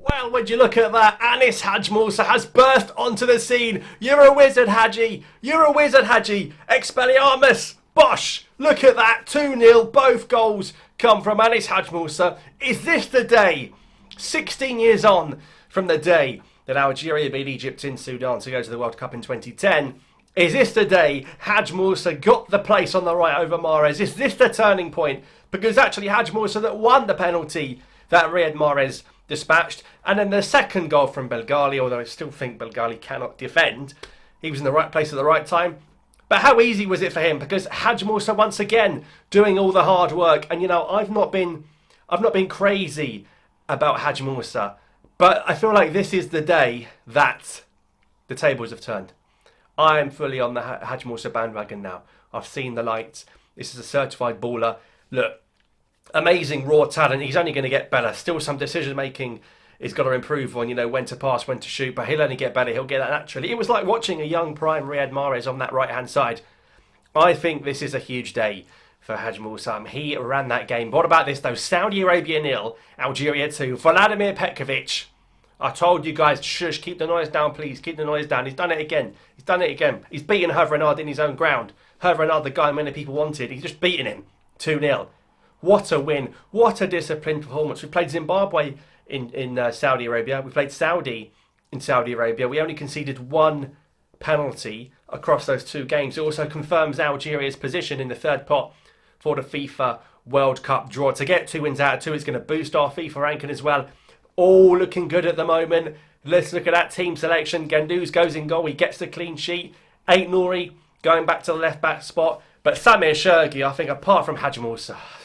Well, would you look at that? Anis Hadjy has burst onto the scene. You're a wizard, Hadjy. You're a wizard, Hadjy. Expelliarmus. Bosh. Look at that. 2-0. Both goals come from Anis Hadjy. Is this the day, 16 years on from the day that Algeria beat Egypt in Sudan to go to the World Cup in 2010, is this the day Hadjy got the place on the right over Mahrez? Is this the turning point? Because actually Hadjy that won the penalty that Riyad Mahrez dispatched. And then the second goal from Belghali, although I still think Belghali cannot defend. He was in the right place at the right time. But how easy was it for him? Because Hadjy once again doing all the hard work. And you know, I've not been crazy about Hadjy, but I feel like this is the day that the tables have turned. I am fully on the Hadjy bandwagon now. I've seen the lights. This is a certified baller. Look, amazing raw talent. He's only going to get better. Still some decision making he's got to improve on, you know, when to pass, when to shoot, but he'll only get better. He'll get that naturally. It was like watching a young prime Riyad Mahrez on that right hand side. I think this is a huge day for Hadjy. He ran that game. What about this though? Saudi Arabia 0, Algeria 2. Vladimir Petkovic. I told you guys, shush, keep the noise down, please. Keep the noise down. He's done it again. He's done it again. He's beaten Hervé Renard in his own ground. Hervé Renard, the guy many people wanted. He's just beaten him. 2-0. What a win. What a disciplined performance. We played Zimbabwe in Saudi Arabia. We played Saudi in Saudi Arabia. We only conceded one penalty across those two games. It also confirms Algeria's position in the third pot for the FIFA World Cup draw. To get 2 wins out of 2 is going to boost our FIFA ranking as well. All looking good at the moment. Let's look at that team selection. Gendouzi goes in goal. He gets the clean sheet. Ait-Nouri going back to the left back spot. But Samir Cherki, I think apart from Hadjy,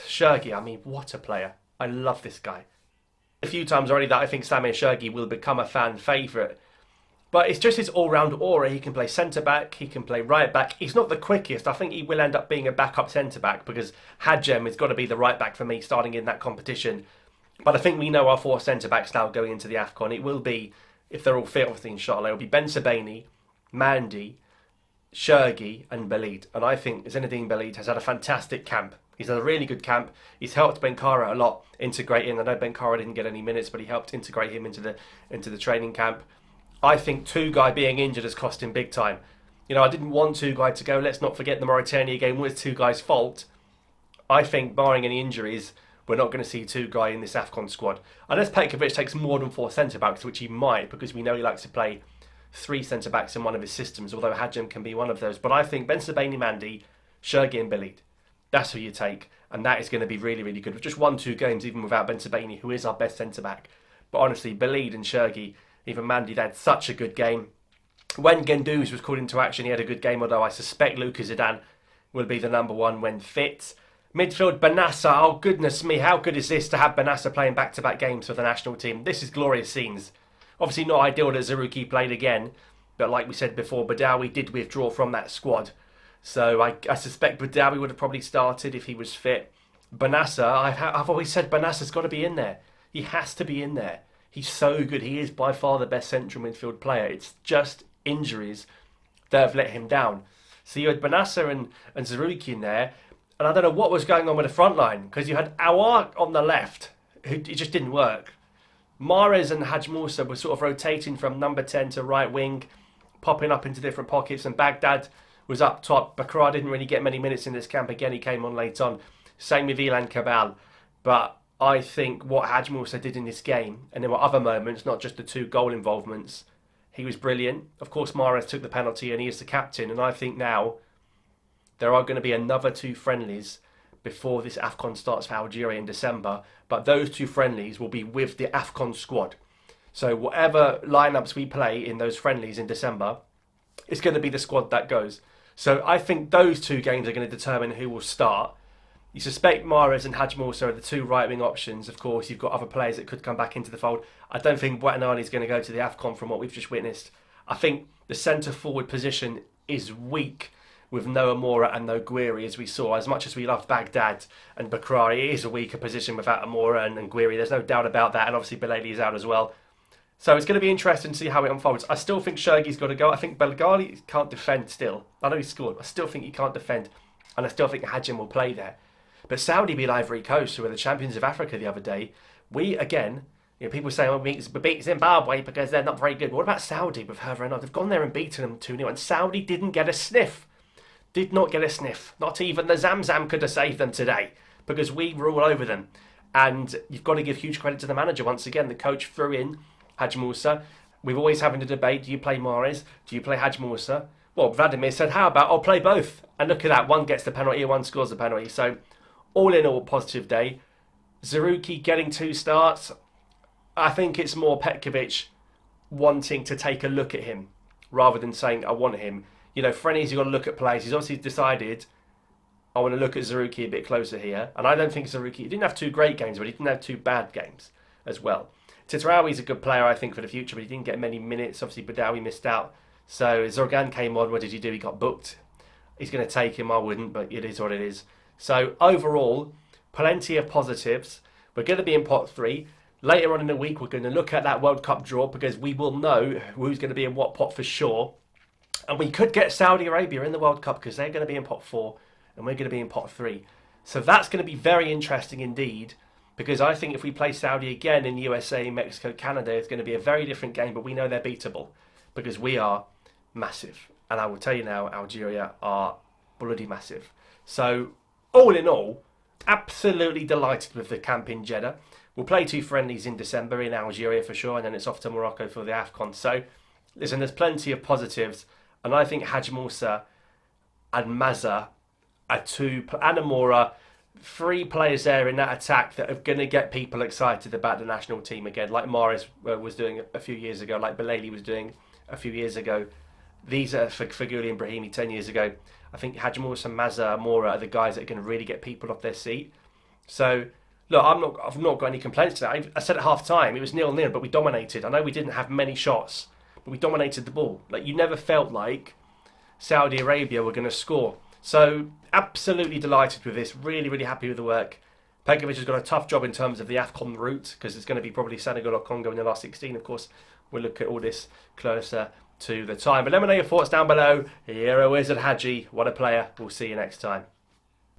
Cherki, I mean, what a player. I love this guy. A few times already that I think Samir Cherki will become a fan favourite. But it's just his all-round aura. He can play centre-back, he can play right-back. He's not the quickest. I think he will end up being a backup centre-back because Hadjy has got to be the right-back for me starting in that competition. But I think we know our 4 centre-backs now going into the AFCON. It will be, if they're all fit, obviously, inshallah, it'll be Ben Sebaini, Mandy, Cherki and Belid. And I think Zinedine Belid has had a fantastic camp. He's had a really good camp. He's helped Benkara a lot integrate in. I know Benkara didn't get any minutes, but he helped integrate him into the training camp. I think Tugay being injured has cost him big time. You know, I didn't want Tugay to go. Let's not forget the Mauritania game was Tugay's fault. I think, barring any injuries, we're not going to see Tugay in this AFCON squad. Unless Petkovic takes more than 4 centre-backs, which he might, because we know he likes to play 3 centre-backs in one of his systems, although Hadjy can be one of those. But I think Ben Sebaini, Mandy, Cherki and Belid. That's who you take, and that is going to be really, really good. We've just won 2 games, even without Ben Sebaini, who is our best centre-back. But honestly, Belid and Cherki, even Mandy, they had such a good game. When Gendouzi was called into action, he had a good game, although I suspect Lucas Zidane will be the number 1 when fit. Midfield, Benassa. Oh, goodness me, how good is this to have Benassa playing back-to-back games for the national team? This is glorious scenes. Obviously not ideal that Zerouki played again, but like we said before, Badawi did withdraw from that squad. So I suspect Badawi would have probably started if he was fit. Benassa, I've always said Benassa's got to be in there. He has to be in there. He's so good. He is by far the best central midfield player. It's just injuries that have let him down. So you had Benassa and Zerouki in there, and I don't know what was going on with the front line, because you had Awar on the left, it just didn't work. Mahrez and Hadjy were sort of rotating from number 10 to right wing, popping up into different pockets, and Baghdad was up top. Bakra didn't really get many minutes in this camp. Again, he came on late on. Same with Ilan Cabal. But I think what Hadjy did in this game, and there were other moments, not just the 2 goal involvements, he was brilliant. Of course, Mahrez took the penalty and he is the captain. And I think now there are going to be another 2 friendlies before this AFCON starts for Algeria in December. But those 2 friendlies will be with the AFCON squad. So whatever lineups we play in those friendlies in December, it's going to be the squad that goes. So I think those 2 games are going to determine who will start. You suspect Mahrez and Hadjy are the 2 right-wing options. Of course, you've got other players that could come back into the fold. I don't think Bouanani is going to go to the AFCON from what we've just witnessed. I think the centre-forward position is weak with no Amora and no Guiri, as we saw. As much as we loved Baghdad and Bakra, it is a weaker position without Amora and Guiri. There's no doubt about that. And obviously, Belali is out as well. So it's going to be interesting to see how it unfolds. I still think Cherki's got to go. I think Belghali can't defend still. I know he scored. I still think he can't defend. And I still think Hadjy will play there. But Saudi beat Ivory Coast, who were the champions of Africa the other day. We, again, You know, people say, oh, we beat Zimbabwe because they're not very good. What about Saudi with her and I? They've gone there and beaten them 2-0, and Saudi didn't get a sniff. Did not get a sniff. Not even the Zamzam could have saved them today, because we were all over them. And you've got to give huge credit to the manager once again. The coach threw in Hadji Moussa. We've always having a debate. Do you play Mahrez? Do you play Hadji Moussa? Well, Vladimir said, how about I'll play both? And look at that. One gets the penalty, one scores the penalty. So all in all, positive day. Zerouki getting 2 starts. I think it's more Petkovic wanting to take a look at him rather than saying, I want him. You know, Frenny's got to look at players. He's obviously decided, I want to look at Zerouki a bit closer here. And I don't think Zerouki, he didn't have 2 great games, but he didn't have 2 bad games as well. Titarawi's a good player, I think, for the future, but he didn't get many minutes. Obviously, Badawi missed out. So Zorgan came on. What did he do? He got booked. He's going to take him. I wouldn't, but it is what it is. So overall, plenty of positives. We're going to be in pot 3. Later on in the week, we're going to look at that World Cup draw, because we will know who's going to be in what pot for sure. And we could get Saudi Arabia in the World Cup, because they're going to be in pot 4 and we're going to be in pot 3. So that's going to be very interesting indeed, because I think if we play Saudi again in USA, Mexico, Canada, it's going to be a very different game, but we know they're beatable because we are massive. And I will tell you now, Algeria are bloody massive. So all in all, absolutely delighted with the camp in Jeddah. We'll play 2 friendlies in December in Algeria for sure, and then it's off to Morocco for the AFCON. So, listen, there's plenty of positives, and I think Hadji Moussa and Mazza are 2, and Amora, 3 players there in that attack that are going to get people excited about the national team again, like Mahrez was doing a few years ago, like Belali was doing a few years ago. These are for Guli and Brahimi 10 years ago. I think Hadji Moussa and Mazza Amora are the guys that are going to really get people off their seat. So, look, I've not got any complaints to that. I said at half time, it was 0-0, but we dominated. I know we didn't have many shots, but we dominated the ball. Like, you never felt like Saudi Arabia were going to score. So, absolutely delighted with this. Really, really happy with the work. Petkovic has got a tough job in terms of the AFCON route, because it's going to be probably Senegal or Congo in the last 16. Of course, we'll look at all this closer to the time. But let me know your thoughts down below. You're a wizard, Hadji. What a player. We'll see you next time.